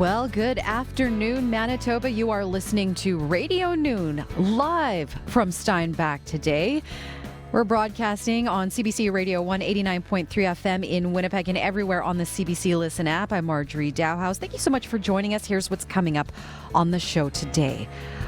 Well, good afternoon, Manitoba. You are listening to Radio Noon, live from Steinbach today. We're broadcasting on CBC Radio One, 89.3 FM in Winnipeg and everywhere on the CBC Listen app. I'm Marjorie Dowhos. Thank you so much for joining us. Here's what's coming up on the show today.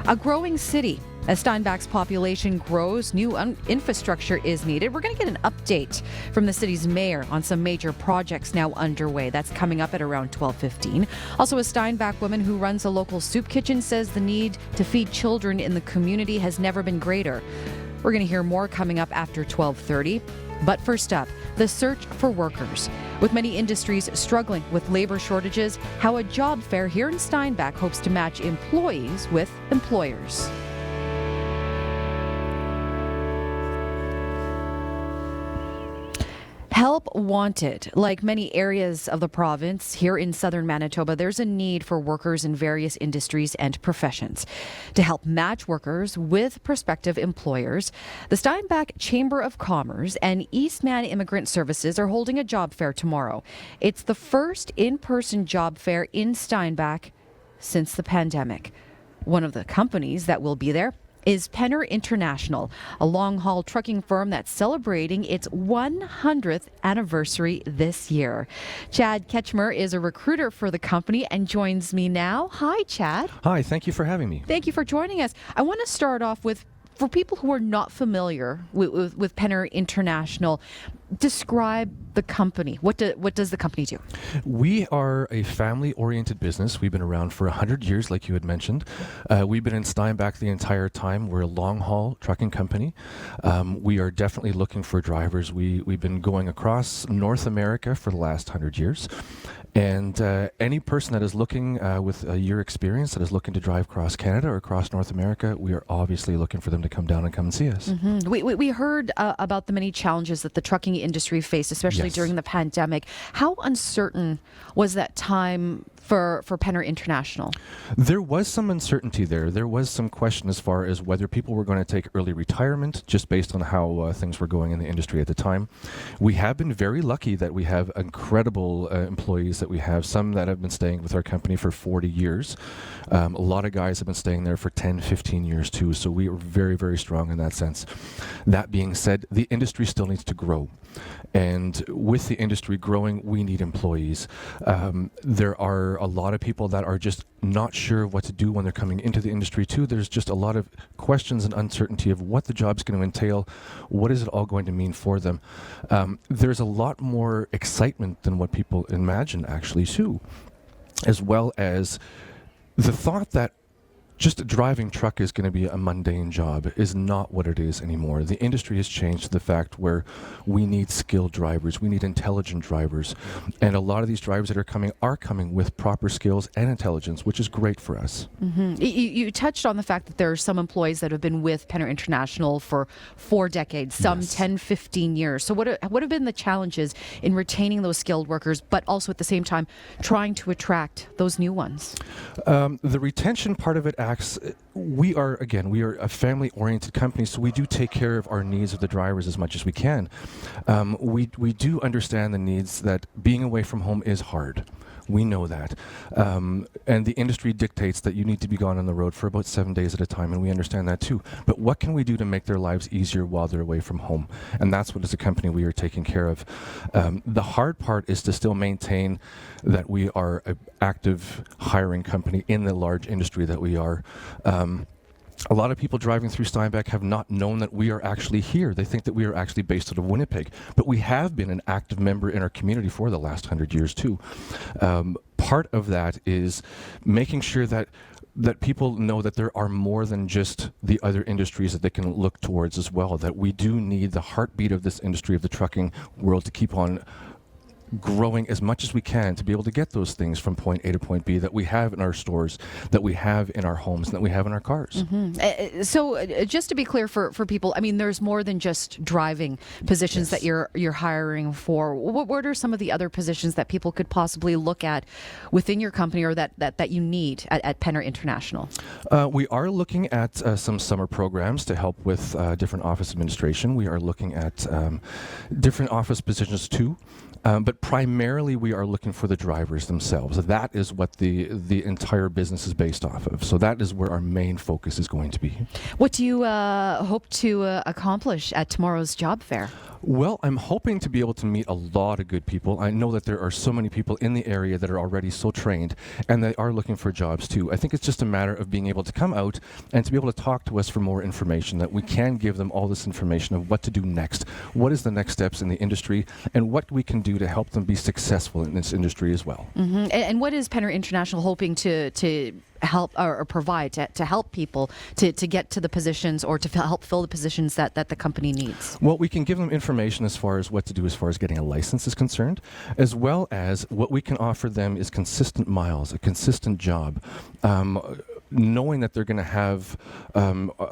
A growing city. As Steinbach's population grows, new infrastructure is needed. We're going to get an update from the city's mayor on some major projects now underway. That's coming up at around 12:15. Also, a Steinbach woman who runs a local soup kitchen says the need to feed children in the community has never been greater. We're going to hear more coming up after 12:30. But first up, the search for workers. With many industries struggling with labor shortages, how a job fair here in Steinbach hopes to match employees with employers. Help wanted. Like many areas of the province, here in southern Manitoba, there's a need for workers in various industries and professions. To help match workers with prospective employers, the Steinbach Chamber of Commerce and Eastman Immigrant Services are holding a job fair tomorrow. It's the first in-person job fair in Steinbach since the pandemic. One of the companies that will be there is Penner International, a long-haul trucking firm that's celebrating its 100th anniversary this year. Chad Ketchmer is a recruiter for the company and joins me now. Hi, Chad. Hi, thank you for having me. Thank you for joining us. I want to start off with, for people who are not familiar with Penner International, describe the company. What does the company do? We are a family-oriented business. We've been around for 100 years, like you had mentioned. We've been in Steinbach the entire time. We're a long-haul trucking company. We are definitely looking for drivers. We've been going across North America for the last 100 years. And any person that is looking with a year experience that is looking to drive across Canada or across North America, we are obviously looking for them to come down and come and see us. Mm-hmm. We heard about the many challenges that the trucking industry faced, especially Yes. during the pandemic. How uncertain was that time for Penner International? There was some uncertainty there. There was some question as far as whether people were going to take early retirement just based on how things were going in the industry at the time. We have been very lucky that we have incredible employees that we have, some that have been staying with our company for 40 years. A lot of guys have been staying there for 10, 15 years too, so we are very, very strong in that sense. That being said, the industry still needs to grow. And with the industry growing, we need employees. There are a lot of people that are just not sure what to do when they're coming into the industry too. There's just a lot of questions and uncertainty of what the job's going to entail. What is it all going to mean for them? There's a lot more excitement than what people imagine actually too, as well as the thought that just a driving truck is going to be a mundane job is not what it is anymore. The industry has changed to the fact where we need skilled drivers, we need intelligent drivers, and a lot of these drivers that are coming with proper skills and intelligence, which is great for us. Mm-hmm. You touched on the fact that there are some employees that have been with Penner International for 4 decades, some Yes. 10, 15 years. So what have been the challenges in retaining those skilled workers, but also at the same time trying to attract those new ones? The retention part of it we are a family-oriented company, so we do take care of our needs of the drivers as much as we can. We do understand the needs that being away from home is hard. We know that. And the industry dictates that you need to be gone on the road for about 7 days at a time, and we understand that too. But what can we do to make their lives easier while they're away from home? And that's what as a company we are taking care of. The hard part is to still maintain that we are an active hiring company in the large industry that we are. A lot of people driving through Steinbach have not known that we are actually here. They think that we are actually based out of Winnipeg. But we have been an active member in our community for the last 100 years too. Part of that is making sure that people know that there are more than just the other industries that they can look towards as well, that we do need the heartbeat of this industry of the trucking world to keep on growing as much as we can to be able to get those things from point A to point B that we have in our stores, that we have in our homes, and that we have in our cars. Mm-hmm. So just to be clear for people, I mean, there's more than just driving positions that you're hiring for. What are some of the other positions that people could possibly look at within your company or that you need at Penner International? We are looking at some summer programs to help with different office administration. We are looking at different office positions too. But primarily we are looking for the drivers themselves. That is what the entire business is based off of. So that is where our main focus is going to be. What do you hope to accomplish at tomorrow's job fair? Well, I'm hoping to be able to meet a lot of good people. I know that there are so many people in the area that are already so trained, and they are looking for jobs too. I think it's just a matter of being able to come out and to be able to talk to us for more information, that we can give them all this information of what to do next, what is the next steps in the industry, and what we can do to help them be successful in this industry as well. Mm-hmm. And what is Penner International hoping to help or provide to help people to get to the positions or to help fill the positions that the company needs? Well, we can give them information as far as what to do as far as getting a license is concerned, as well as what we can offer them is consistent miles, a consistent job, knowing that they're going to have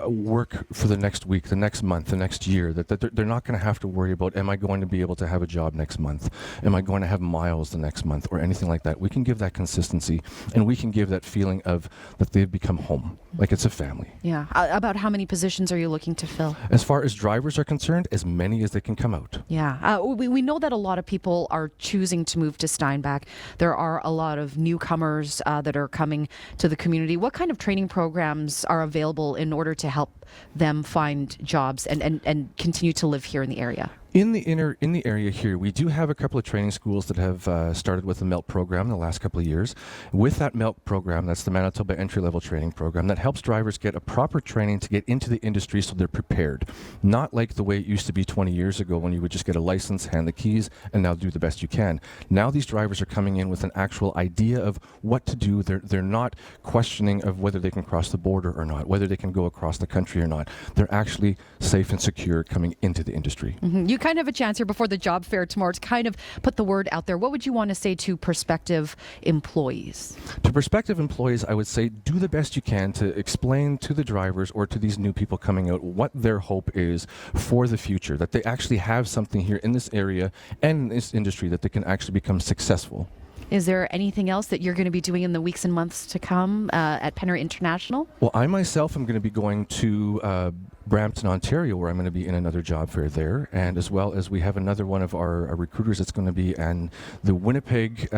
work for the next week, the next month, the next year, that they're not going to have to worry about, am I going to be able to have a job next month? Am I going to have miles the next month or anything like that? We can give that consistency, and we can give that feeling of that they've become home, like it's a family. Yeah. About how many positions are you looking to fill? As far as drivers are concerned, as many as they can come out. Yeah. We know that a lot of people are choosing to move to Steinbach. There are a lot of newcomers that are coming to the community. What kind of training programs are available in order to help them find jobs and continue to live here in the area? In the area here, we do have a couple of training schools that have started with the MELT program in the last couple of years. With that MELT program, that's the Manitoba entry-level training program, that helps drivers get a proper training to get into the industry so they're prepared. Not like the way it used to be 20 years ago when you would just get a license, hand the keys, and now do the best you can. Now these drivers are coming in with an actual idea of what to do. They're not questioning of whether they can cross the border or not, whether they can go across the country or not. They're actually safe and secure coming into the industry. Mm-hmm. You kind of have a chance here before the job fair tomorrow to kind of put the word out there. What would you want to say to prospective employees? To prospective employees, I would say do the best you can to explain to the drivers or to these new people coming out what their hope is for the future, that they actually have something here in this area and in this industry that they can actually become successful. Is there anything else that you're going to be doing in the weeks and months to come at Penner International? Well, I myself am going to be going to Brampton, Ontario, where I'm going to be in another job fair there, and as well as we have another one of our recruiters that's going to be in the Winnipeg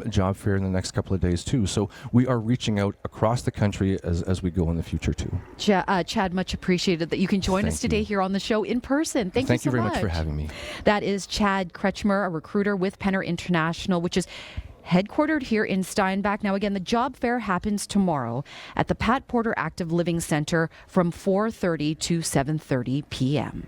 job fair in the next couple of days too. So we are reaching out across the country as we go in the future too. Chad, much appreciated that you can join us today here on the show in person. Thank you so very much. Much for having me. That is Chad Kretschmer, a recruiter with Penner International, which is headquartered here in Steinbach. Now, again, the job fair happens tomorrow at the Pat Porter Active Living Center from 4:30 to 7:30 p.m.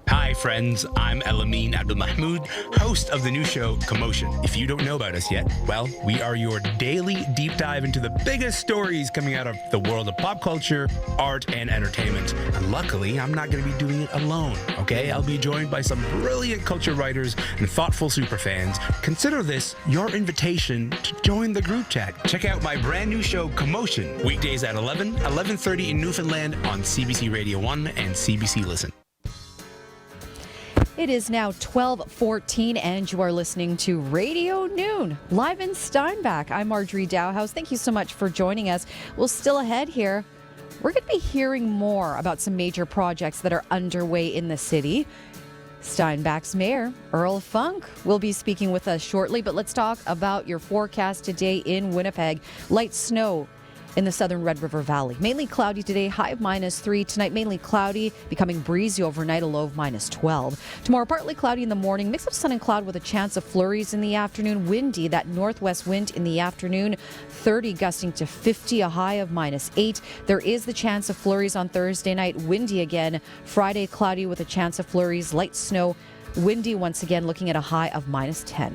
Hi friends, I'm Elamin Abdulmahmoud, host of the new show Commotion. If you don't know about us yet, well, we are your daily deep dive into the biggest stories coming out of the world of pop culture, art, and entertainment. And luckily, I'm not going to be doing it alone, okay? I'll be joined by some brilliant culture writers and thoughtful superfans. Consider this your invitation to join the group chat. Check out my brand new show Commotion, weekdays at 11:30 in Newfoundland on CBC Radio One and CBC Listen. It is now 12:14 and you are listening to Radio Noon, live in Steinbach. I'm Marjorie Dowhos. Thank you so much for joining us. Well, still ahead here, we're going to be hearing more about some major projects that are underway in the city. Steinbach's Mayor, Earl Funk, will be speaking with us shortly, but let's talk about your forecast today in Winnipeg. Light snow in the southern Red River Valley. Mainly cloudy today, high of -3. Tonight, mainly cloudy, becoming breezy overnight, a low of -12. Tomorrow, partly cloudy in the morning, mix of sun and cloud with a chance of flurries in the afternoon. Windy, that northwest wind in the afternoon, 30 gusting to 50, a high of -8. There is the chance of flurries on Thursday night. Windy again. Friday, cloudy with a chance of flurries. Light snow, windy once again, looking at a high of -10.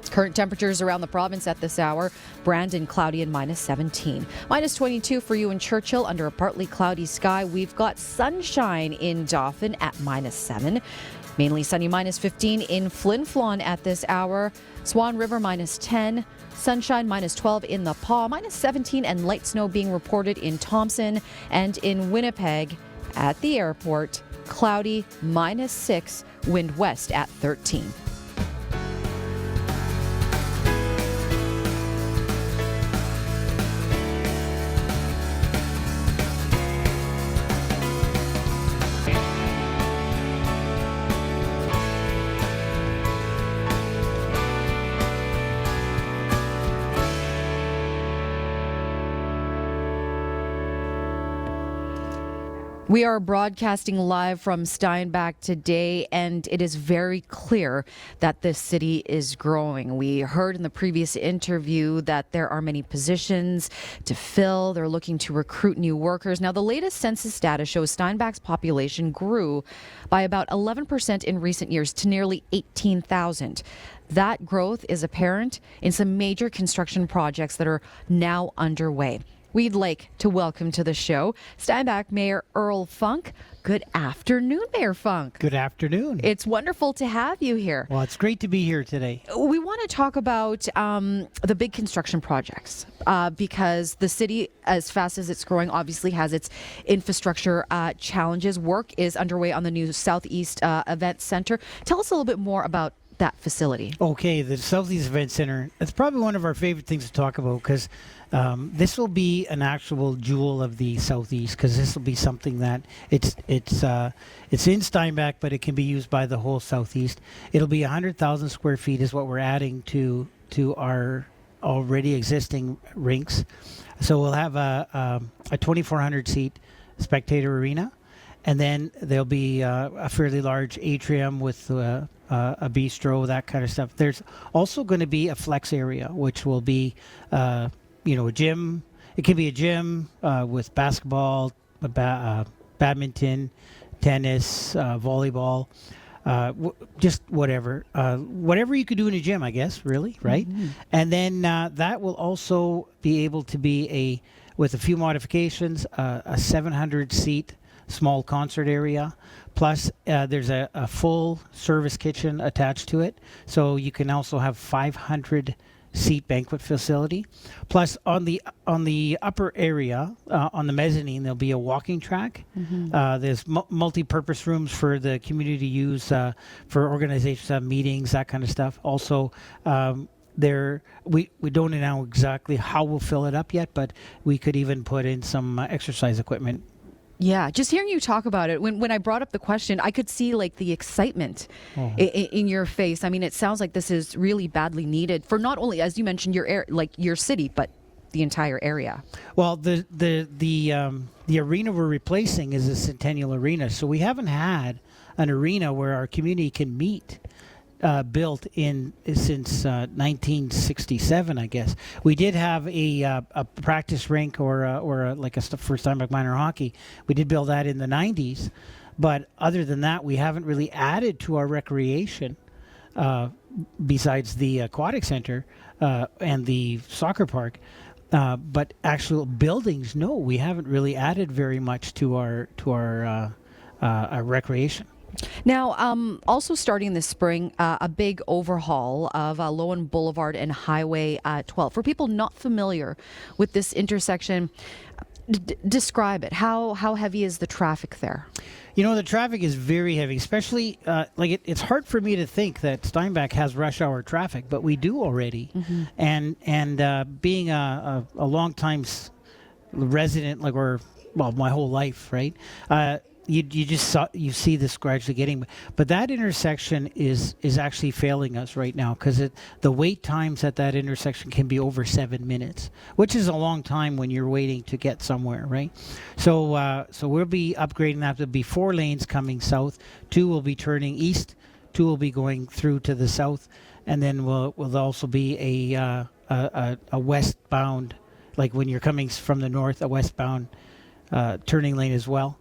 Current temperatures around the province at this hour. Brandon, cloudy and -17. -22 for you in Churchill under a partly cloudy sky. We've got sunshine in Dauphin at -7. Mainly sunny -15 in Flin Flon at this hour. Swan River -10. Sunshine -12 in the Paw. -17 and light snow being reported in Thompson and in Winnipeg at the airport. Cloudy -6. Wind west at 13. We are broadcasting live from Steinbach today, and it is very clear that this city is growing. We heard in the previous interview that there are many positions to fill. They're looking to recruit new workers. Now, the latest census data shows Steinbach's population grew by about 11% in recent years to nearly 18,000. That growth is apparent in some major construction projects that are now underway. We'd like to welcome to the show Steinbach Mayor Earl Funk. Good afternoon, Mayor Funk. Good afternoon. It's wonderful to have you here. Well, it's great to be here today. We want to talk about the big construction projects because the city, as fast as it's growing, obviously has its infrastructure challenges. Work is underway on the new Southeast Event Center. Tell us a little bit more about that facility. Okay, the Southeast Event Center, it's probably one of our favorite things to talk about because this will be an actual jewel of the Southeast, because this will be something that it's in Steinbach, but it can be used by the whole Southeast. It'll be 100,000 square feet is what we're adding to our already existing rinks. So we'll have a 2,400 seat spectator arena, and then there'll be a fairly large atrium with a bistro, that kind of stuff. There's also going to be a flex area, which will be, a gym. It can be a gym with basketball, badminton, tennis, volleyball, just whatever. Whatever you could do in a gym, I guess, really, right? Mm-hmm. And then that will also be able to be with a few modifications, a 700-seat small concert area. Plus, there's a full service kitchen attached to it, so you can also have 500-seat banquet facility. Plus, on the upper area, on the mezzanine, there'll be a walking track. Mm-hmm. There's multi-purpose rooms for the community to use for organizations to have meetings, that kind of stuff. Also, we don't know exactly how we'll fill it up yet, but we could even put in some exercise equipment. Yeah, just hearing you talk about it, when I brought up the question, I could see like the excitement in your face. I mean, it sounds like this is really badly needed for not only, as you mentioned, your city, but the entire area. Well, the arena we're replacing is a Centennial Arena, so we haven't had an arena where our community can meet. Built since 1967, I guess. We did have a practice rink or like a for Steinbach minor hockey. We did build that in the 90s, but other than that, we haven't really added to our recreation besides the aquatic center and the soccer park. But actual buildings, no, we haven't really added very much to our recreation. Now, also starting this spring, a big overhaul of Lowen Boulevard and Highway 12. For people not familiar with this intersection, describe it. How heavy is the traffic there? The traffic is very heavy, especially it's hard for me to think that Steinbach has rush hour traffic, but we do already. Mm-hmm. And being a long-time resident, my whole life, right? You see this gradually getting, but that intersection is actually failing us right now because the wait times at that intersection can be over 7 minutes, which is a long time when you're waiting to get somewhere, right? So we'll be upgrading that. There'll be 4 lanes coming south, 2 will be turning east, 2 will be going through to the south, and then will also be a westbound, like when you're coming from the north, a westbound turning lane as well.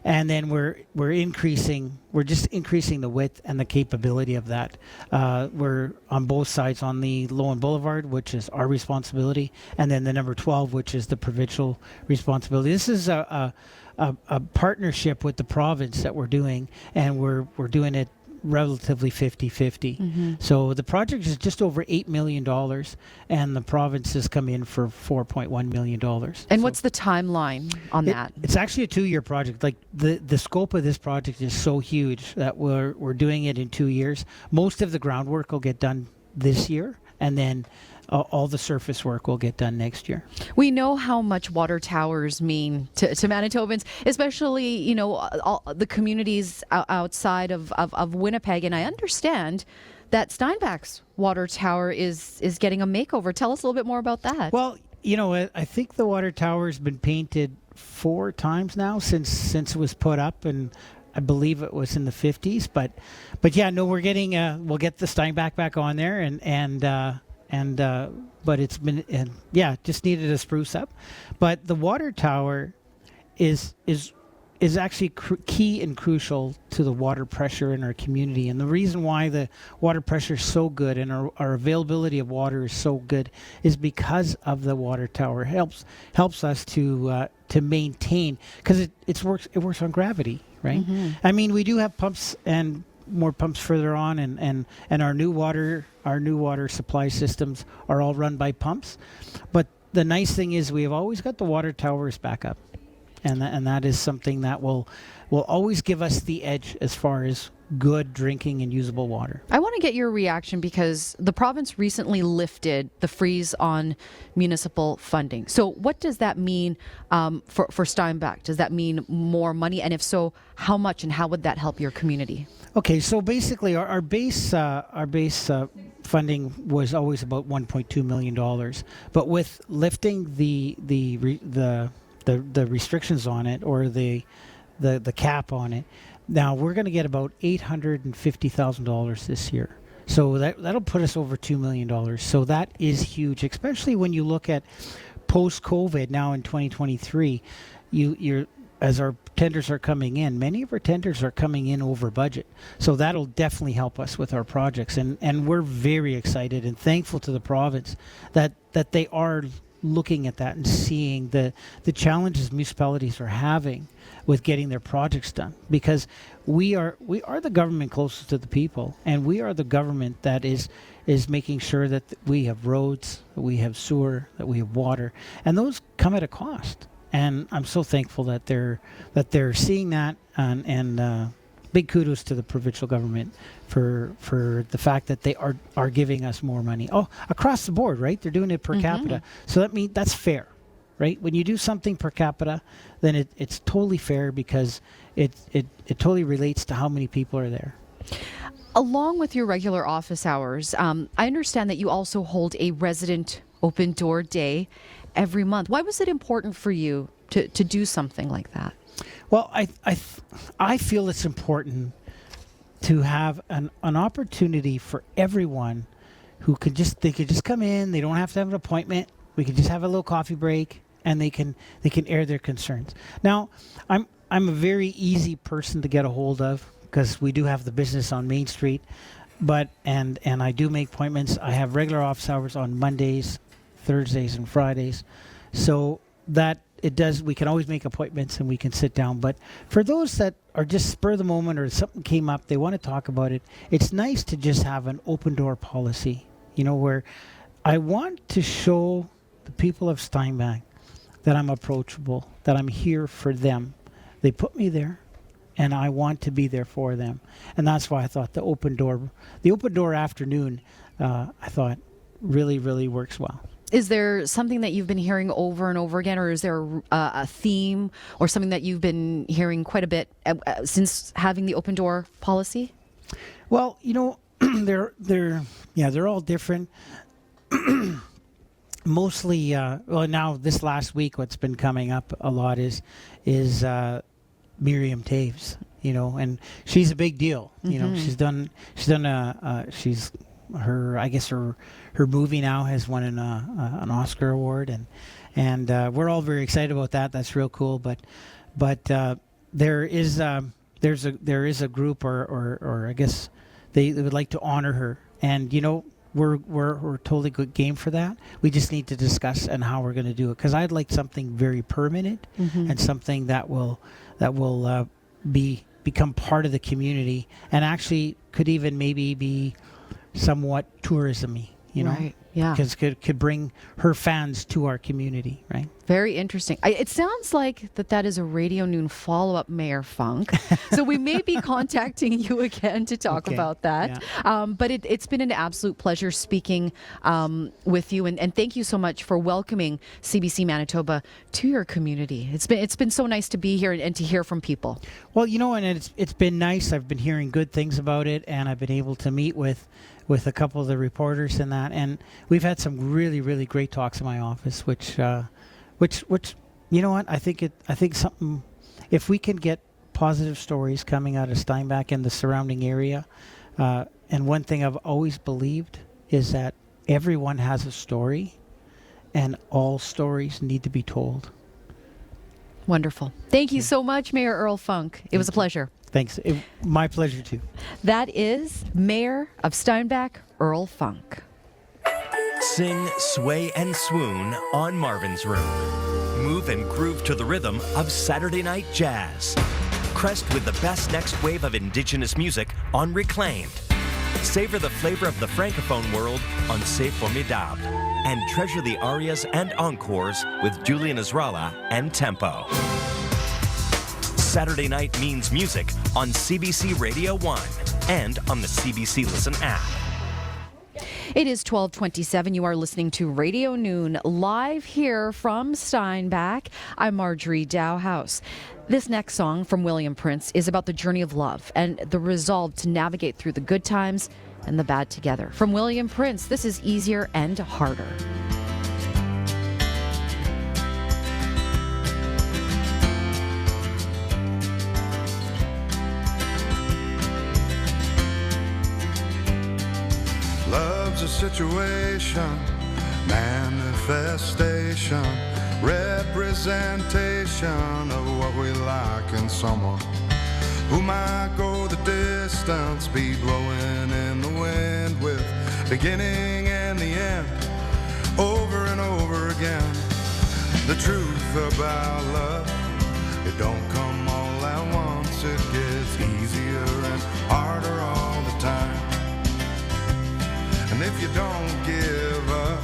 And then we're just increasing the width and the capability of that. We're on both sides on the Lowen Boulevard, which is our responsibility, and then the number 12, which is the provincial responsibility. This is a partnership with the province that we're doing, and we're doing it relatively 50-50. Mm-hmm. So the project is just over $8 million, and the province has come in for $4.1 million. And what's the timeline on that? It's actually a 2-year project. Like the scope of this project is so huge that we're doing it in 2 years. Most of the groundwork will get done this year, and then all the surface work will get done next year. We know how much water towers mean to Manitobans, especially, all the communities outside of Winnipeg. And I understand that Steinbach's water tower is getting a makeover. Tell us a little bit more about that. Well, I think the water tower has been painted 4 times now since it was put up, and I believe it was in the 50s. But yeah, no, we're getting we'll get the Steinbach back on there, but it's been just needed a spruce up. But the water tower is actually key and crucial to the water pressure in our community. And the reason why the water pressure is so good and our availability of water is so good is because of the water tower. Helps us to maintain, because it works on gravity, right? Mm-hmm. I mean, we do have pumps and more pumps further on, and our new water supply systems are all run by pumps. But the nice thing is we have always got the water towers back up. And that is something that will always give us the edge as far as good drinking and usable water. I want to get your reaction because the province recently lifted the freeze on municipal funding. So what does that mean for Steinbach? Does that mean more money? And if so, how much, and how would that help your community? Okay, so basically our base funding was always about $1.2 million. But with lifting the restrictions on it, or the cap on it, now we're going to get about $850,000 this year. So that'll put us over $2 million. So that is huge, especially when you look at post-COVID now in 2023. As our tenders are coming in, many of our tenders are coming in over budget. So that'll definitely help us with our projects. And we're very excited and thankful to the province that they are looking at that and seeing the challenges municipalities are having with getting their projects done, because we are the government closest to the people, and we are the government that is making sure that we have roads, that we have sewer, that we have water, and those come at a cost. And I'm so thankful that they're seeing that, and big kudos to the provincial government for the fact that they are giving us more money. Oh, across the board, right? They're doing it per capita. So that's fair, right? When you do something per capita, then it's totally fair, because it totally relates to how many people are there. Along with your regular office hours, I understand that you also hold a resident open door day every month. Why was it important for you to do something like that? Well, I feel it's important to have an opportunity for everyone who could just come in. They don't have to have an appointment. We could just have a little coffee break, and they can air their concerns. Now, I'm a very easy person to get a hold of, because we do have the business on Main Street, and I do make appointments. I have regular office hours on Mondays, Thursdays, and Fridays, so that we can always make appointments and we can sit down. But for those that are just spur of the moment, or something came up, they want to talk about it, it's nice to just have an open door policy, where I want to show the people of Steinbach that I'm approachable, that I'm here for them. They put me there, and I want to be there for them. And that's why I thought the open door afternoon, I thought really, really works well. Is there something that you've been hearing over and over again, or is there a theme or something that you've been hearing quite a bit since having the open door policy? Well, they're all different. Mostly, now this last week, what's been coming up a lot is Miriam Taves, and she's a big deal. Her movie now has won an Oscar award, and we're all very excited about that. That's real cool. But there is a group, or I guess they would like to honor her, and we're totally good game for that. We just need to discuss and how we're going to do it, because I'd like something very permanent, and something that will become part of the community, and actually could even maybe be somewhat tourism-y, Right, yeah. Because could bring her fans to our community, right? Very interesting. It sounds like that is a Radio Noon follow-up, Mayor Funk. So we may be contacting you again to talk about that. Yeah. But it's been an absolute pleasure speaking with you, and thank you so much for welcoming CBC Manitoba to your community. It's been so nice to be here and to hear from people. Well, and it's been nice. I've been hearing good things about it, and I've been able to meet with a couple of the reporters and that, and we've had some really, really great talks in my office, which you know what? I think something. If we can get positive stories coming out of Steinbach and the surrounding area, and one thing I've always believed is that everyone has a story, and all stories need to be told. Wonderful. Thank you so much, Mayor Earl Funk. It was a pleasure. Thanks. My pleasure, too. That is Mayor of Steinbach, Earl Funk. Sing, sway, and swoon on Marvin's Room. Move and groove to the rhythm of Saturday Night Jazz. Crest with the best next wave of Indigenous music on Reclaimed. Savor the flavor of the Francophone world on C'est Formidable. And treasure the arias and encores with Julian Ezralla and Tempo. Saturday Night Means Music on CBC Radio One and on the CBC Listen app. It is 12:27. You are listening to Radio Noon live here from Steinbach. I'm Marjorie Dowhos. This next song from William Prince is about the journey of love and the resolve to navigate through the good times and the bad together. From William Prince, this is Easier and Harder. Love's a situation, manifestation, representation of what we like in someone who might go the distance, be blowing in the wind with beginning and the end, over and over again. The truth about love, it don't come all at once, it gets easier and harder all the time. And if you don't give up,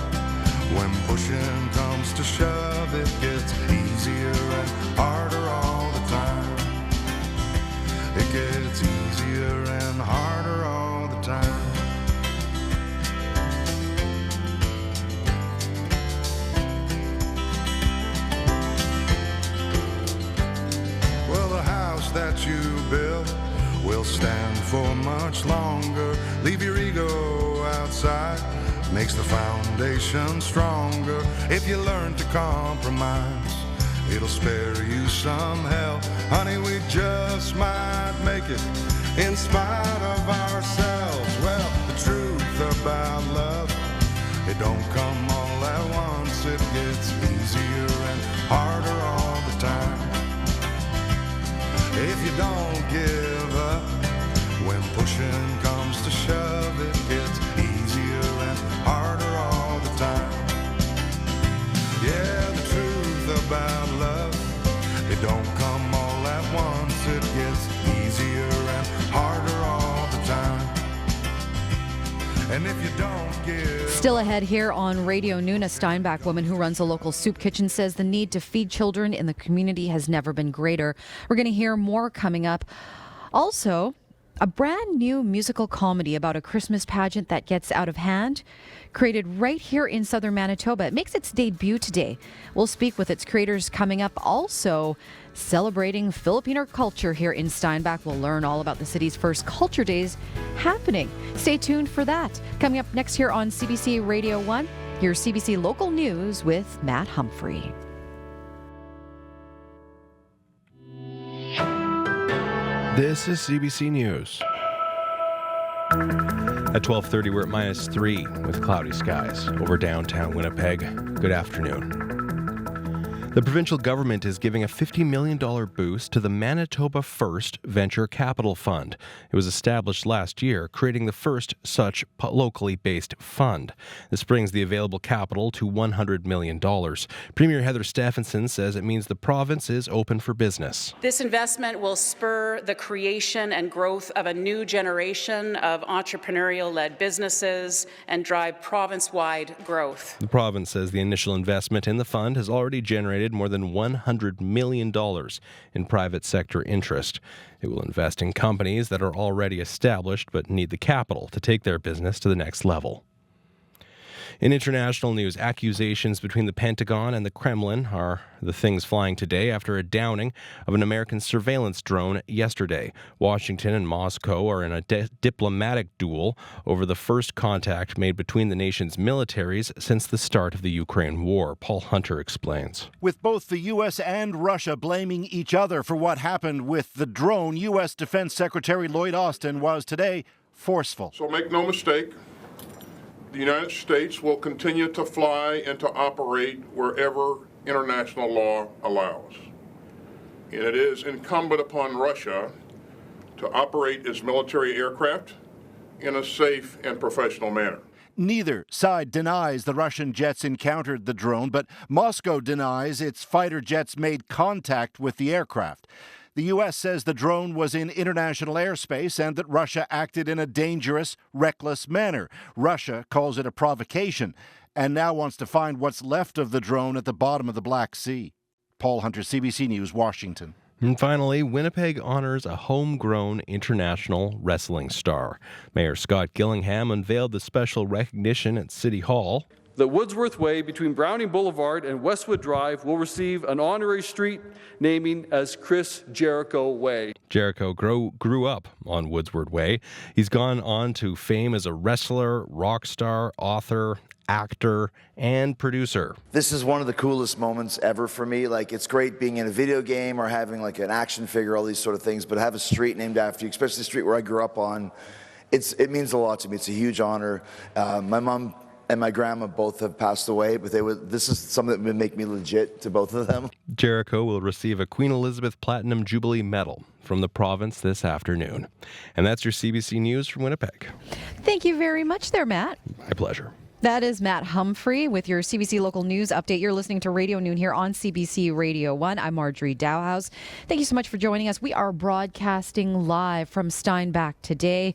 when pushing comes to shove, it gets easier and harder all the time. It gets easier and harder all the time. Well, the house that you built will stand for much longer. Leave your ego outside, makes the foundation stronger. If you learn to compromise, it'll spare you some hell. Honey, we just might make it in spite of ourselves. Well, the truth about love, it don't come all at once. It gets easier and harder all the time. If you don't give up, when pushing comes to shove, it gets easier and harder all the time. Yeah, the truth about love, it don't come all at once. It gets easier and harder all the time. And if you don't give... Still ahead here on Radio Noon, a Steinbach woman who runs a local soup kitchen says the need to feed children in the community has never been greater. We're going to hear more coming up. Also, a brand new musical comedy about a Christmas pageant that gets out of hand, created right here in southern Manitoba. It makes its debut today. We'll speak with its creators coming up. Also, celebrating Filipino culture here in Steinbach. We'll learn all about the city's first Culture Days happening. Stay tuned for that. Coming up next here on CBC Radio One, here's CBC Local News with Matt Humphrey. This is CBC News. At 12:30, we're at -3 with cloudy skies over downtown Winnipeg. Good afternoon. The provincial government is giving a $50 million boost to the Manitoba First Venture Capital Fund. It was established last year, creating the first such locally based fund. This brings the available capital to $100 million. Premier Heather Stephenson says it means the province is open for business. This investment will spur the creation and growth of a new generation of entrepreneurial-led businesses and drive province-wide growth. The province says the initial investment in the fund has already generated more than $100 million in private sector interest. It will invest in companies that are already established but need the capital to take their business to the next level. In international news, accusations between the Pentagon and the Kremlin are the things flying today after a downing of an American surveillance drone yesterday. Washington and Moscow are in a diplomatic duel over the first contact made between the nation's militaries since the start of the Ukraine war. Paul Hunter explains. With both the U.S. and Russia blaming each other for what happened with the drone, U.S. Defense Secretary Lloyd Austin was today forceful. So make no mistake, the United States will continue to fly and to operate wherever international law allows. And it is incumbent upon Russia to operate its military aircraft in a safe and professional manner. Neither side denies the Russian jets encountered the drone, but Moscow denies its fighter jets made contact with the aircraft. The U.S. says the drone was in international airspace and that Russia acted in a dangerous, reckless manner. Russia calls it a provocation and now wants to find what's left of the drone at the bottom of the Black Sea. Paul Hunter, CBC News, Washington. And finally, Winnipeg honors a homegrown international wrestling star. Mayor Scott Gillingham unveiled the special recognition at City Hall. The Woodsworth Way between Browning Boulevard and Westwood Drive will receive an honorary street naming as Chris Jericho Way. Jericho grew up on Woodsworth Way. He's gone on to fame as a wrestler, rock star, author, actor, and producer. This is one of the coolest moments ever for me. Like, it's great being in a video game or having like an action figure, all these sort of things, but have a street named after you, especially the street where I grew up on. It means a lot to me. It's a huge honor. My mom and my grandma both have passed away, but this is something that would make me legit to both of them. Jericho will receive a Queen Elizabeth Platinum Jubilee Medal from the province this afternoon. And that's your CBC News from Winnipeg. Thank you very much there, Matt. My pleasure. That is Matt Humphrey with your CBC Local News Update. You're listening to Radio Noon here on CBC Radio One. I'm Marjorie Dowhos. Thank you so much for joining us. We are broadcasting live from Steinbach today.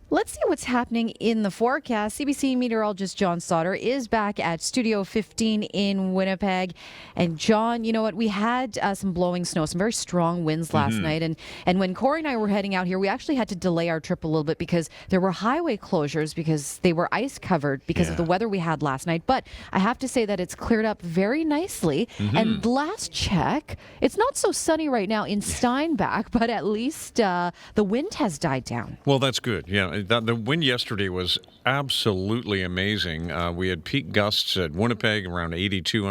Let's see what's happening in the forecast. CBC meteorologist John Sauter is back at Studio 15 in Winnipeg. And John, you know what? We had some blowing snow, some very strong winds last night. And when Corey and I were heading out here, we actually had to delay our trip a little bit because there were highway closures because they were ice covered because of the weather we had last night. But I have to say that it's cleared up very nicely. And last check, it's not so sunny right now in Steinbach, but at least the wind has died down. Well, that's good. Yeah. The wind yesterday was absolutely amazing. We had peak gusts at Winnipeg around 82.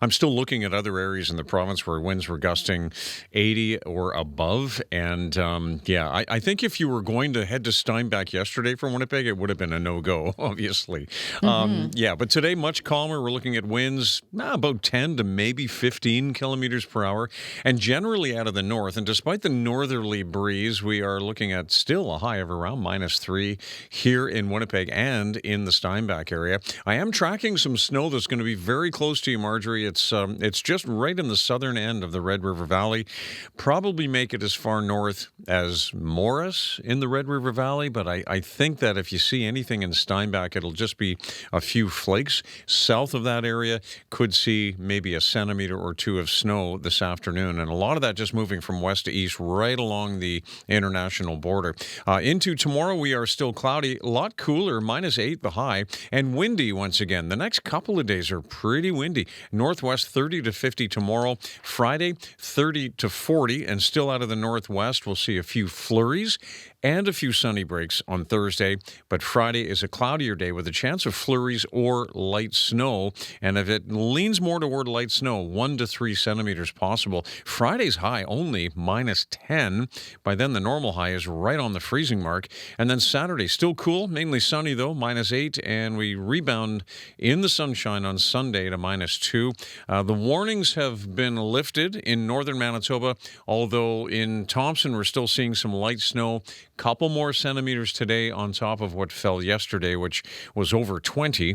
I'm still looking at other areas in the province where winds were gusting 80 or above. And I think if you were going to head to Steinbach yesterday from Winnipeg, it would have been a no-go, obviously. But today much calmer. We're looking at winds about 10 to maybe 15 kilometers per hour, and generally out of the north. And despite the northerly breeze, we are looking at still a high of around -3 here in Winnipeg and in the Steinbach area. I am tracking some snow that's going to be very close to you, Marjorie. It's just right in the southern end of the Red River Valley. Probably make it as far north as Morris in the Red River Valley, but I think that if you see anything in Steinbach, it'll just be a few flakes. South of that area could see maybe a centimeter or two of snow this afternoon, and a lot of that just moving from west to east right along the international border. Into tomorrow, we are still cloudy, a lot cooler, -8 the high, and windy once again. The next couple of days are pretty windy. Northwest 30 to 50 tomorrow. Friday 30 to 40, and still out of the northwest, we'll see a few flurries and a few sunny breaks on Thursday. But Friday is a cloudier day with a chance of flurries or light snow. And if it leans more toward light snow, 1 to 3 centimeters possible. Friday's high only -10. By then, the normal high is right on the freezing mark. And then Saturday, still cool, mainly sunny though, -8. And we rebound in the sunshine on Sunday to -2. The warnings have been lifted in northern Manitoba, although in Thompson, we're still seeing some light snow. Couple more centimeters today on top of what fell yesterday, which was over 20.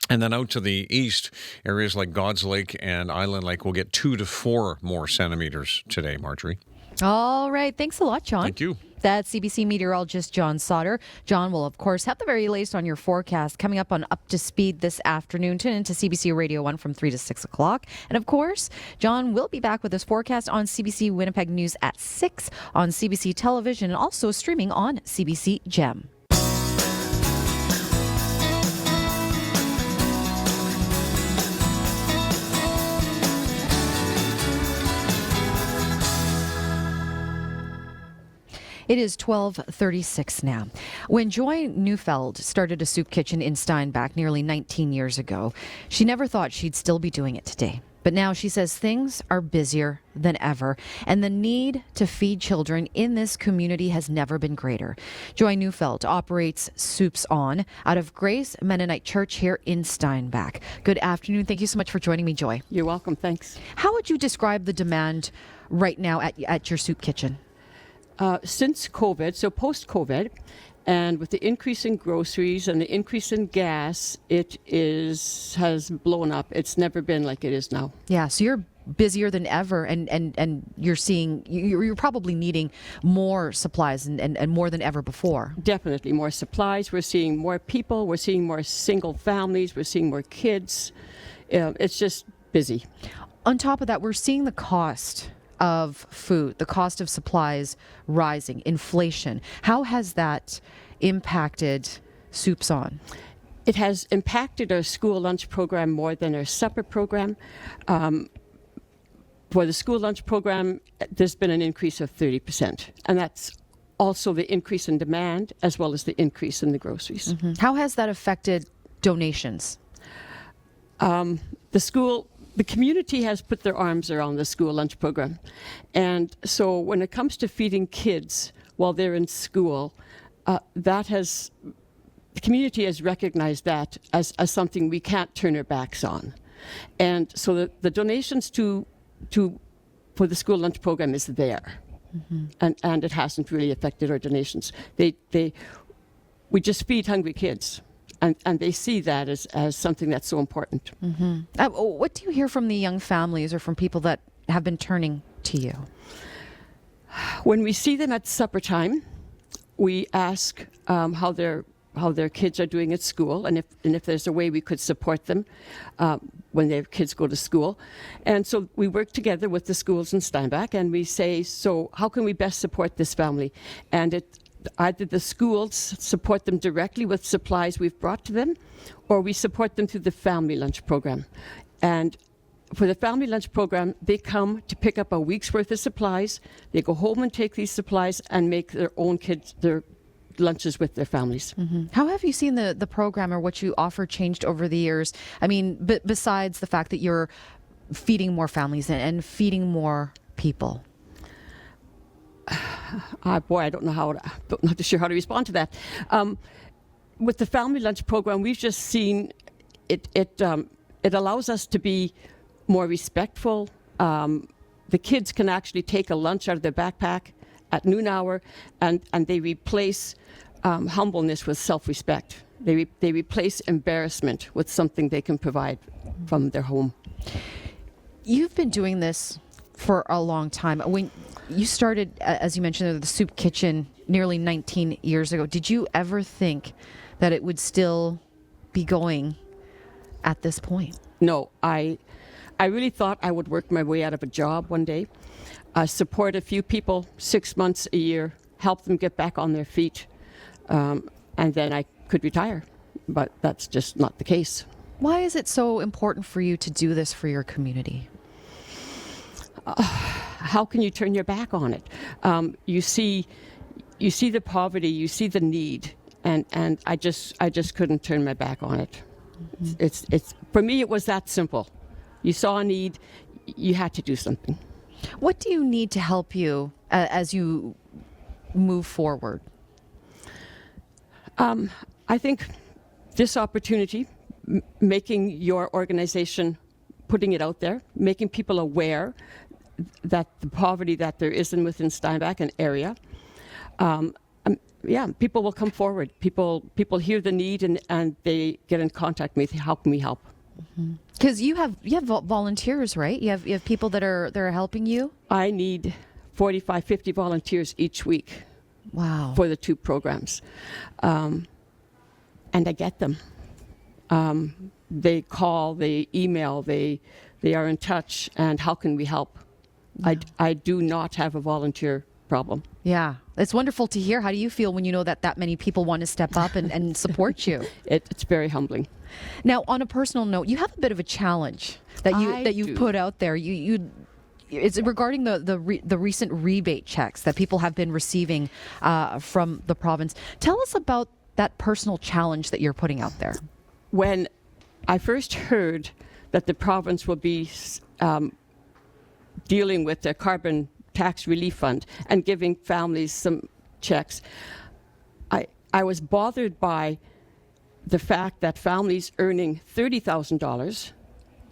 And then out to the east, areas like God's Lake and Island Lake will get 2 to 4 more centimeters today, Marjorie. All right. Thanks a lot, John. Thank you. That's CBC meteorologist John Sauter. John will, of course, have the very latest on your forecast coming up on Up to Speed this afternoon. Tune into CBC Radio 1 from 3 to 6 o'clock. And, of course, John will be back with his forecast on CBC Winnipeg News at 6 on CBC Television and also streaming on CBC Gem. It is 12:36 now. When Joy Neufeld started a soup kitchen in Steinbach nearly 19 years ago, she never thought she'd still be doing it today. But now she says things are busier than ever, and the need to feed children in this community has never been greater. Joy Neufeld operates Soups On out of Grace Mennonite Church here in Steinbach. Good afternoon. Thank you so much for joining me, Joy. You're welcome. Thanks. How would you describe the demand right now at your soup kitchen? Since COVID, so post-COVID, and with the increase in groceries and the increase in gas, has blown up. It's never been like it is now. Yeah, so you're busier than ever, and you're probably needing more supplies and more than ever before. Definitely more supplies. We're seeing more people. We're seeing more single families. We're seeing more kids. It's just busy. On top of that, we're seeing the cost of food, the cost of supplies rising, inflation. How has that impacted Soups On? It has impacted our school lunch program more than our supper program. For the school lunch program, there's been an increase of 30%, and that's also the increase in demand as well as the increase in the groceries. Mm-hmm. How has that affected donations? The community has put their arms around the school lunch program. And so when it comes to feeding kids while they're in school, the community has recognized that as something we can't turn our backs on. And so the donations for the school lunch program is there. Mm-hmm. And it hasn't really affected our donations. We just feed hungry kids. And they see that as something that's so important. Mm-hmm. What do you hear from the young families or from people that have been turning to you? When we see them at supper time, we ask how their kids are doing at school, and if there's a way we could support them when their kids go to school. And so we work together with the schools in Steinbach, and we say, so how can we best support this family? And either the schools support them directly with supplies we've brought to them, or we support them through the family lunch program. And for the family lunch program, they come to pick up a week's worth of supplies. They go home and take these supplies and make their own kids their lunches with their families. Mm-hmm. How have you seen the program or what you offer changed over the years? I mean, besides the fact that you're feeding more families and feeding more people. Boy, I'm not sure how to respond to that. With the family lunch program, we've just seen it allows us to be more respectful. The kids can actually take a lunch out of their backpack at noon hour, and they replace humbleness with self-respect. They replace embarrassment with something they can provide from their home. You've been doing this for a long time. When you started, as you mentioned, the soup kitchen nearly 19 years ago, did you ever think that it would still be going at this point? No, I really thought I would work my way out of a job one day, support a few people 6 months, a year, help them get back on their feet, and then I could retire. But that's just not the case. Why is it so important for you to do this for your community? How can you turn your back on it? You see the poverty, you see the need, and I just couldn't turn my back on it. Mm-hmm. It's for me, it was that simple. You saw a need, you had to do something. What do you need to help you as you move forward? I think this opportunity, making your organization, putting it out there, making people aware that the poverty that there is within Steinbach and area, people will come forward. People hear the need and they get in contact with me. How can we help? Because you have volunteers, right? You have people that are helping you. I need 45, 50 volunteers each week. Wow. For the two programs, and I get them. They call, they email, they are in touch. And how can we help? Yeah. I do not have a volunteer problem. Yeah, it's wonderful to hear. How do you feel when you know that many people want to step up and support you? It's very humbling. Now, on a personal note, you have a bit of a challenge that you put out there. You it's regarding the recent rebate checks that people have been receiving from the province. Tell us about that personal challenge that you're putting out there. When I first heard that the province will be dealing with the carbon tax relief fund and giving families some checks, I was bothered by the fact that families earning $30,000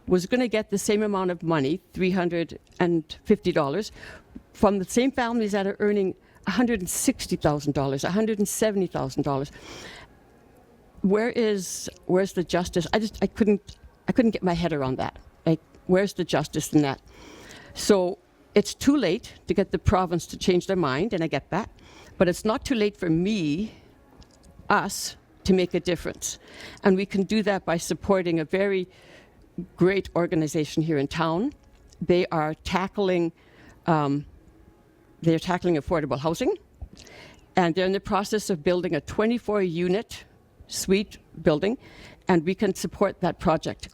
was going to get the same amount of money, $350, from the same families that are earning $160,000, $170,000. Where's the justice? I couldn't get my head around that. Like, where's the justice in that? So it's too late to get the province to change their mind, and I get that. But it's not too late for us, to make a difference. And we can do that by supporting a very great organization here in town. They are tackling affordable housing, and they're in the process of building a 24-unit suite building, and we can support that project.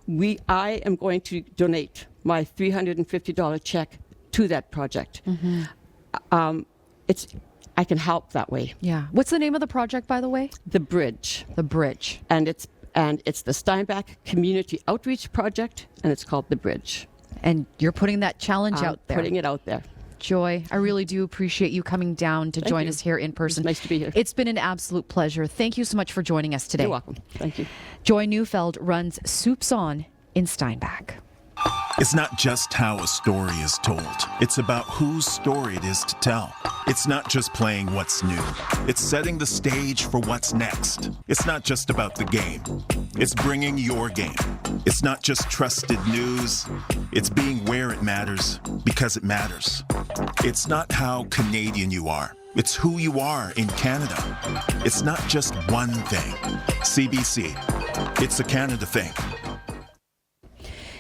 I am going to donate my $350 check to that project. Mm-hmm. I can help that way. Yeah. What's the name of the project, by the way? The Bridge. The Bridge. And it's the Steinbach Community Outreach Project, and it's called The Bridge. And you're putting that challenge out there. Putting it out there. Joy, I really do appreciate you coming down to join us here in person. It's nice to be here. It's been an absolute pleasure. Thank you so much for joining us today. You're welcome. Thank you. Joy Neufeld runs Soups On in Steinbach. It's not just how a story is told. It's about whose story it is to tell. It's not just playing what's new. It's setting the stage for what's next. It's not just about the game. It's bringing your game. It's not just trusted news. It's being where it matters because it matters. It's not how Canadian you are. It's who you are in Canada. It's not just one thing. CBC. It's a Canada thing.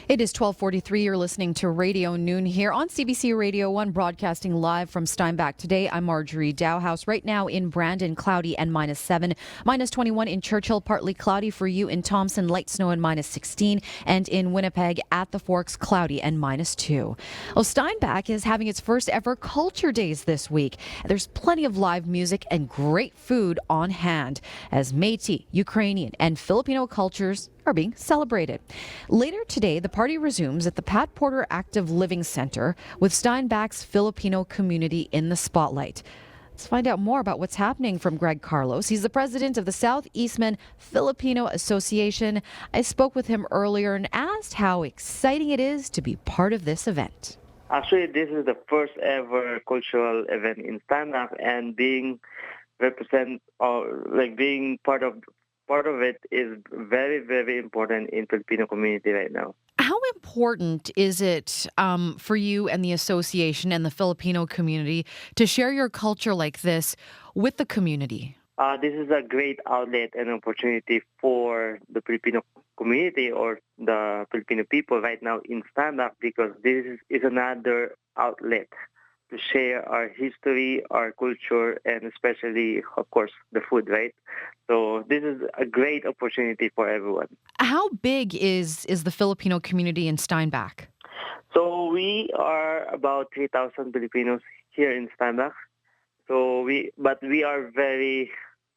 It is 12:43. You're listening to Radio Noon here on CBC Radio One, broadcasting live from Steinbach. Today, I'm Marjorie Dowhos. Right now in Brandon, cloudy and -7. -21 in Churchill, partly cloudy for you in Thompson, light snow and -16. And in Winnipeg at the Forks, cloudy and -2. Well, Steinbach is having its first ever Culture Days this week. There's plenty of live music and great food on hand as Métis, Ukrainian, and Filipino cultures are being celebrated. Later today, the party resumes at the Pat Porter Active Living Center with Steinbach's Filipino community in the spotlight. Let's find out more about what's happening from Greg Carlos. He's the president of the Southeastman Filipino Association. I spoke with him earlier and asked how exciting it is to be part of this event. Actually, this is the first ever cultural event in Steinbach, and being part of it is very, very important in Filipino community right now. How important is it for you and the association and the Filipino community to share your culture like this with the community? This is a great outlet and opportunity for the Filipino community or the Filipino people right now in Steinbach, because this is another outlet to share our history, our culture, and especially, of course, the food, right? So this is a great opportunity for everyone. How big is the Filipino community in Steinbach? So we are about 3,000 Filipinos here in Steinbach. But we are very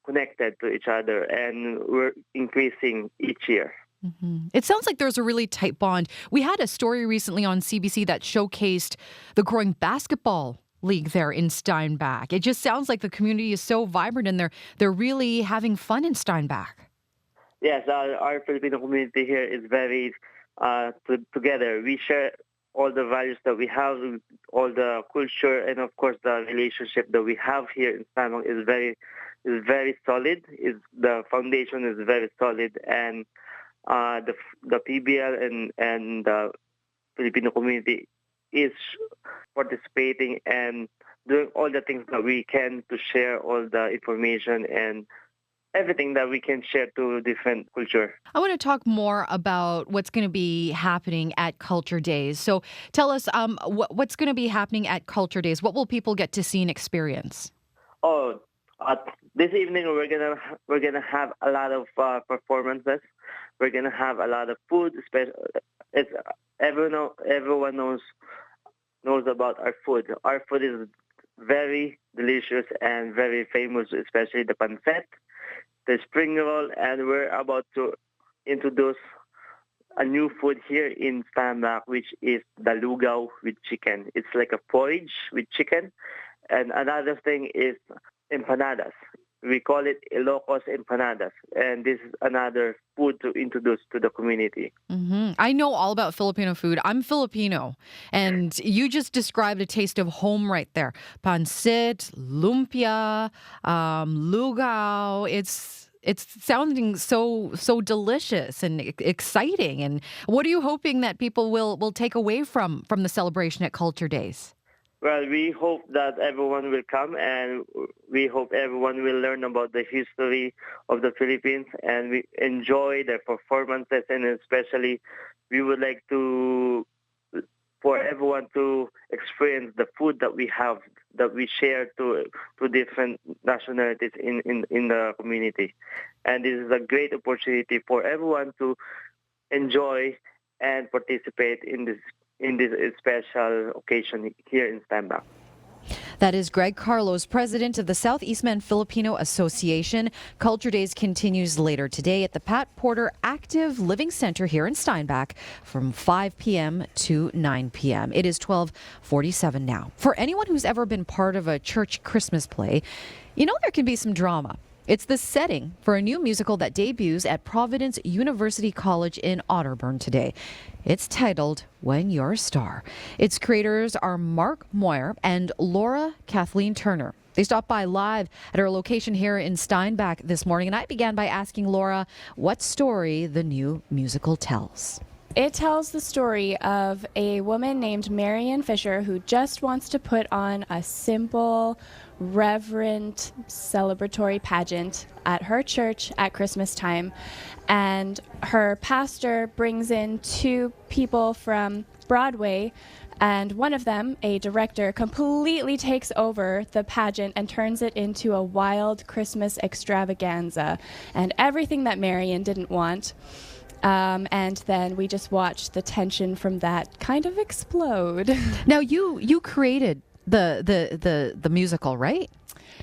connected to each other, and we're increasing each year. Mm-hmm. It sounds like there's a really tight bond. We had a story recently on CBC that showcased the growing basketball league there in Steinbach. It just sounds like the community is so vibrant and they're really having fun in Steinbach. Yes, our Filipino community here is very together. We share all the values that we have, all the culture, and of course the relationship that we have here in Steinbach is very solid. The foundation is very solid, and the PBL and the Filipino community is participating and doing all the things that we can to share all the information and everything that we can share to different culture. I want to talk more about what's going to be happening at Culture Days. So tell us what's going to be happening at Culture Days. What will people get to see and experience? This evening we're gonna have a lot of performances. We're gonna have a lot of food. Everyone knows knows about our food. Our food is very delicious and very famous, especially the pancit, the spring roll, and we're about to introduce a new food here in Steinbach, which is the lugaw with chicken. It's like a porridge with chicken. And another thing is empanadas. We call it Ilocos empanadas. And this is another food to introduce to the community. Mm-hmm. I know all about Filipino food. I'm Filipino. And you just described a taste of home right there. Pancit, lumpia, lugaw. It's sounding so delicious and exciting. And what are you hoping that people will take away from the celebration at Culture Days? Well, we hope that everyone will come, and we hope everyone will learn about the history of the Philippines, and we enjoy their performances, and especially we would like for everyone to experience the food that we have, that we share to different nationalities in the community. And this is a great opportunity for everyone to enjoy and participate in this special occasion here in Steinbach. That is Greg Carlos, president of the Southeastman Filipino Association. Culture Days continues later today at the Pat Porter Active Living Center here in Steinbach from 5 p.m. to 9 p.m. It is 12:47 now. For anyone who's ever been part of a church Christmas play, you know there can be some drama. It's the setting for a new musical that debuts at Providence University College in Otterburn today. It's titled When You're a Star. Its creators are Mark Moyer and Laura Kathleen Turner. They stopped by live at our location here in Steinbach this morning, and I began by asking Laura what story the new musical tells. It tells the story of a woman named Marian Fisher who just wants to put on a simple, reverent, celebratory pageant at her church at Christmas time. And her pastor brings in two people from Broadway, and one of them, a director, completely takes over the pageant and turns it into a wild Christmas extravaganza. And everything that Marian didn't want. And then we just watched the tension from that kind of explode. Now you created the musical, right?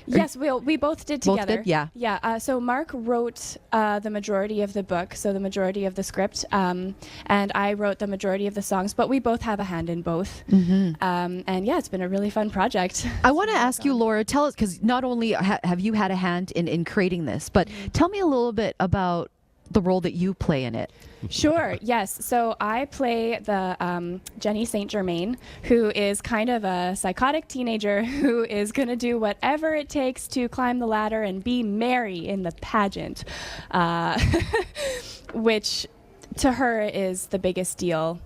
Yes, we both did together. Both did, yeah. Yeah. So Mark wrote the majority of the book, so the majority of the script, and I wrote the majority of the songs. But we both have a hand in both. Mm-hmm. And yeah, it's been a really fun project. I want to ask you, Laura, tell us, because not only have you had a hand in creating this, but tell me a little bit about the role that you play in it. Sure, yes. So I play the Jenny St. Germain, who is kind of a psychotic teenager who is going to do whatever it takes to climb the ladder and be Mary in the pageant, which to her is the biggest deal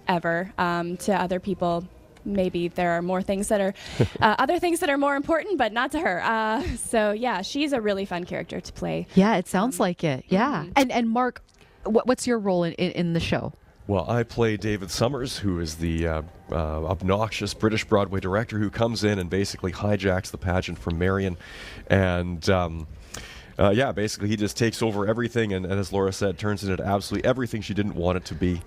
ever. To other people, maybe there are more things that are other things that are more important, but not to her. So yeah, she's a really fun character to play. Yeah, it sounds like it. Yeah. Mm-hmm. And Mark, what's your role in the show? Well, I play David Summers, who is the obnoxious British Broadway director who comes in and basically hijacks the pageant from Marian. And basically he just takes over everything and as Laura said, turns it into absolutely everything she didn't want it to be.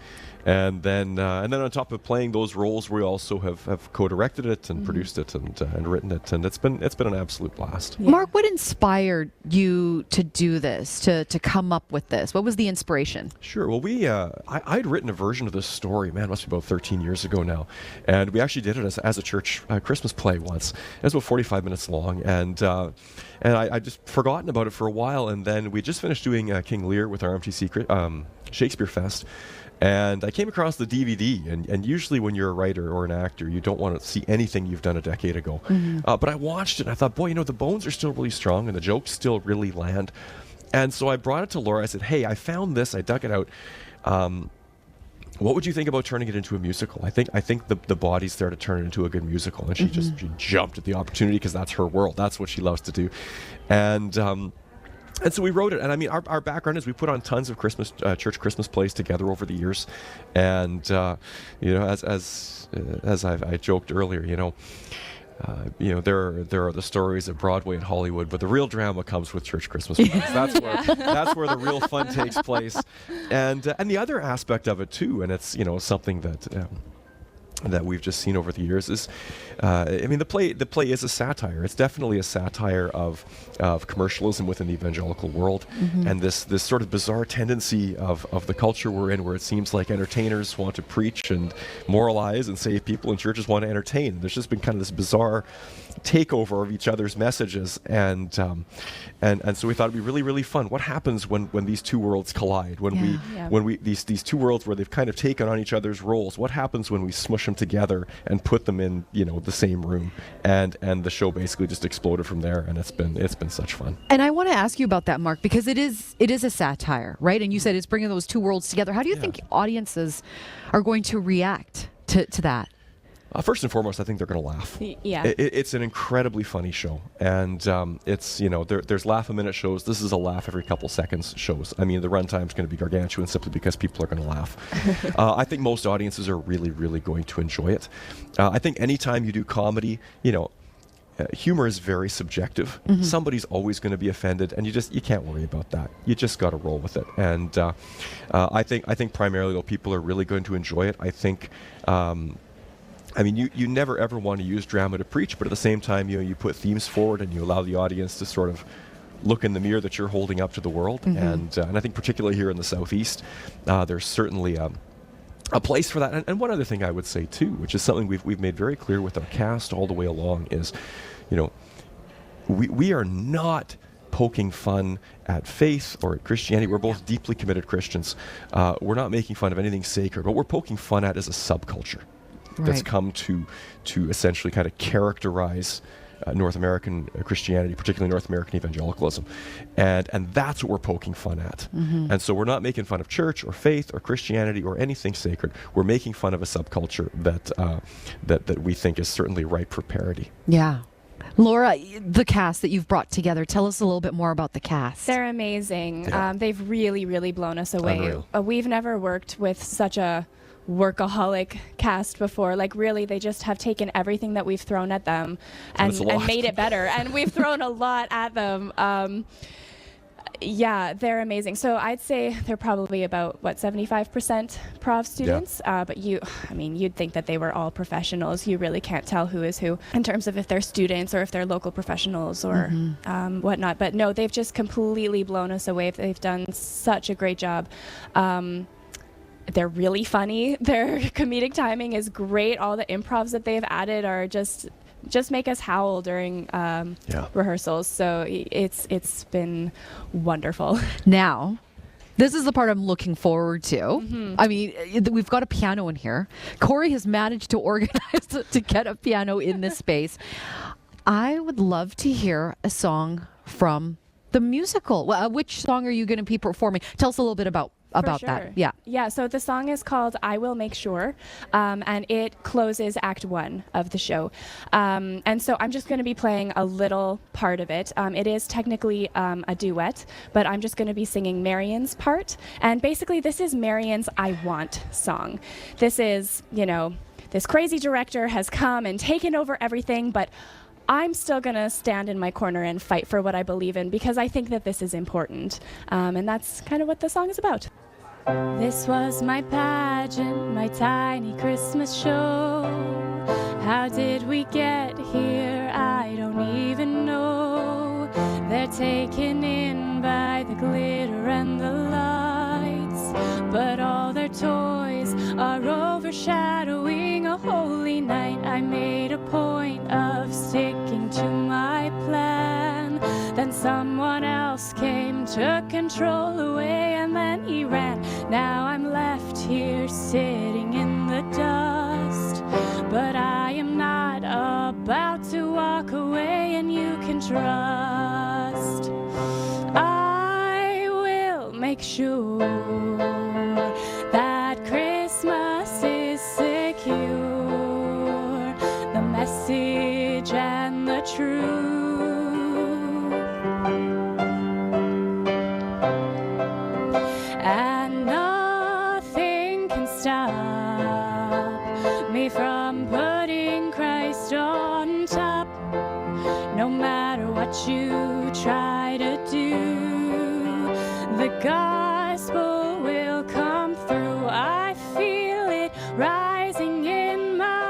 And then on top of playing those roles, we also have co-directed it and produced it and written it, and it's been an absolute blast. Yeah. Mark, what inspired you to do this, to come up with this? What was the inspiration? Sure. Well, I'd written a version of this story, man, it must be about 13 years ago now, and we actually did it as a church Christmas play once. It was about 45 minutes long, and I just forgotten about it for a while, and then we just finished doing King Lear with our MTC Shakespeare Fest. And I came across the DVD, and usually when you're a writer or an actor, you don't want to see anything you've done a decade ago. Mm-hmm. But I watched it, and I thought, boy, the bones are still really strong, and the jokes still really land. And so I brought it to Laura. I said, hey, I found this. I dug it out. What would you think about turning it into a musical? I think the body's there to turn it into a good musical. And she jumped at the opportunity because that's her world. That's what she loves to do. And so we wrote it, and I mean, our background is we put on tons of church Christmas plays together over the years, and as I joked earlier, there are the stories of Broadway and Hollywood, but the real drama comes with church Christmas plays. That's where the real fun takes place, and the other aspect of it too, and it's something that that we've just seen over the years is, the play is a satire. It's definitely a satire of commercialism within the evangelical world, and this sort of bizarre tendency of the culture we're in, where it seems like entertainers want to preach and moralize and save people, and churches want to entertain. There's just been kind of this bizarre takeover of each other's messages, and so we thought it'd be really, really fun. What happens when these two worlds collide? When these two worlds where they've kind of taken on each other's roles? What happens when we smush them together and put them in the same room? And the show basically just exploded from there, and it's been such fun. And I want to ask you about that, Mark, because it is a satire, right? And you said it's bringing those two worlds together. How do you think audiences are going to react to that? First and foremost, I think they're going to laugh. Yeah. It's an incredibly funny show. And it's, there's laugh-a-minute shows. This is a laugh every couple seconds shows. I mean, the runtime's going to be gargantuan simply because people are going to laugh. I think most audiences are really, really going to enjoy it. I think anytime you do comedy, humor is very subjective. Somebody's always going to be offended, and you can't worry about that. You just got to roll with it. And I think primarily, though, people are really going to enjoy it. I think... you never ever want to use drama to preach, but at the same time, you put themes forward and you allow the audience to sort of look in the mirror that you're holding up to the world. And I think particularly here in the Southeast, there's certainly a place for that. And one other thing I would say too, which is something we've made very clear with our cast all the way along, is, we are not poking fun at faith or at Christianity. We're both deeply committed Christians. We're not making fun of anything sacred. What we're poking fun at is a subculture that's come to essentially kind of characterize North American Christianity, particularly North American evangelicalism, and that's what we're poking fun at. And so we're not making fun of church or faith or Christianity or anything sacred. We're making fun of a subculture that we think is certainly ripe for parody. Yeah. Laura, the cast that you've brought together, tell us a little bit more about the cast. They're amazing. They've really, really blown us away. We've never worked with such a workaholic cast before. Like, really, they just have taken everything that we've thrown at them and made it better. And we've thrown a lot at them. They're amazing. So I'd say they're probably about 75% Prov students. But you'd think that they were all professionals. You really can't tell who is who in terms of if they're students or if they're local professionals or whatnot. But no, they've just completely blown us away. They've done such a great job. They're really funny. Their comedic timing is great. All the improvs that they've added are just make us howl during rehearsals. So it's been wonderful. Now, this is the part I'm looking forward to. I mean, we've got a piano in here. Corey has managed to organize to get a piano in this space. I would love to hear a song from the musical. Which song are you going to be performing? Tell us a little bit about that. Yeah, so the song is called I Will Make Sure, and it closes Act 1 of the show. And so I'm just going to be playing a little part of it. It is technically a duet, but I'm just going to be singing Marion's part. And basically, this is Marion's I Want song. This is, this crazy director has come and taken over everything, but I'm still going to stand in my corner and fight for what I believe in because I think that this is important. And that's kind of what the song is about. This was my pageant, my tiny Christmas show. How did we get here? I don't even know. They're taken in by the glitter and the lights, but all their toys are overshadowing a holy night. I made a point of sticking to my plan. Then someone else came, took control away, and then he ran. Now I'm left here sitting in the dust, but I am not about to walk away, and you can trust. I will make sure that Christmas is secure, the message and the truth. And nothing can stop me from putting Christ on top. No matter what you try to do, the gospel will come through. I feel it rising in my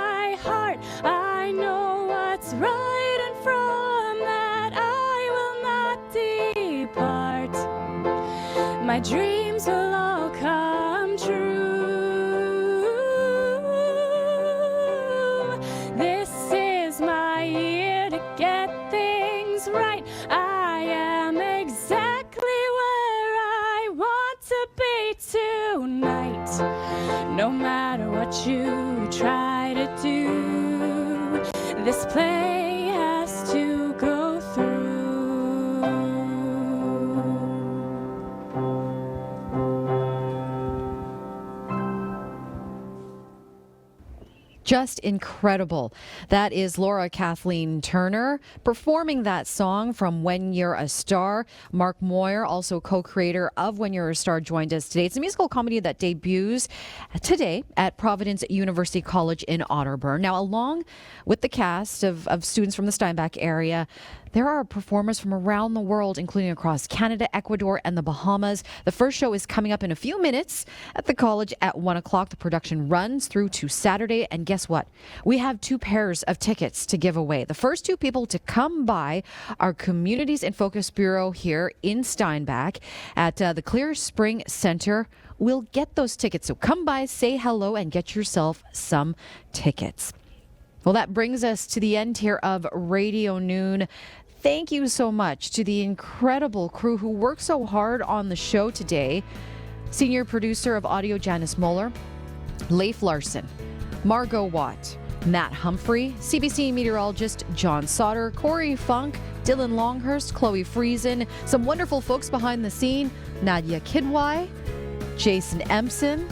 my dreams will all come true. This is my year to get things right. I am exactly where I want to be tonight. No matter what you try to do, this play has to go through. Just incredible. That is Laura Kathleen Turner performing that song from When You're a Star. Mark Moyer, also co-creator of When You're a Star, joined us today. It's a musical comedy that debuts today at Providence University College in Otterburn. Now, along with the cast of students from the Steinbach area, there are performers from around the world, including across Canada, Ecuador, and the Bahamas. The first show is coming up in a few minutes at the college at 1 o'clock. The production runs through to Saturday. And guess what? We have 2 pairs of tickets to give away. The first 2 people to come by our Communities in Focus Bureau here in Steinbach at the Clear Spring Center will get those tickets. So come by, say hello, and get yourself some tickets. Well, that brings us to the end here of Radio Noon. Thank you so much to the incredible crew who worked so hard on the show today. Senior producer of audio, Janice Moeller, Leif Larson, Margot Watt, Matt Humphrey, CBC meteorologist John Sauter, Corey Funk, Dylan Longhurst, Chloe Friesen, some wonderful folks behind the scene, Nadia Kidwai, Jason Empson.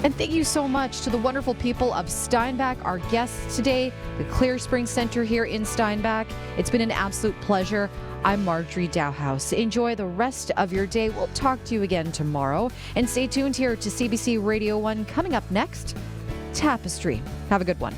And thank you so much to the wonderful people of Steinbach, our guests today, the Clear Spring Center here in Steinbach. It's been an absolute pleasure. I'm Marjorie Dowhos. Enjoy the rest of your day. We'll talk to you again tomorrow. And stay tuned here to CBC Radio One. Coming up next, Tapestry. Have a good one.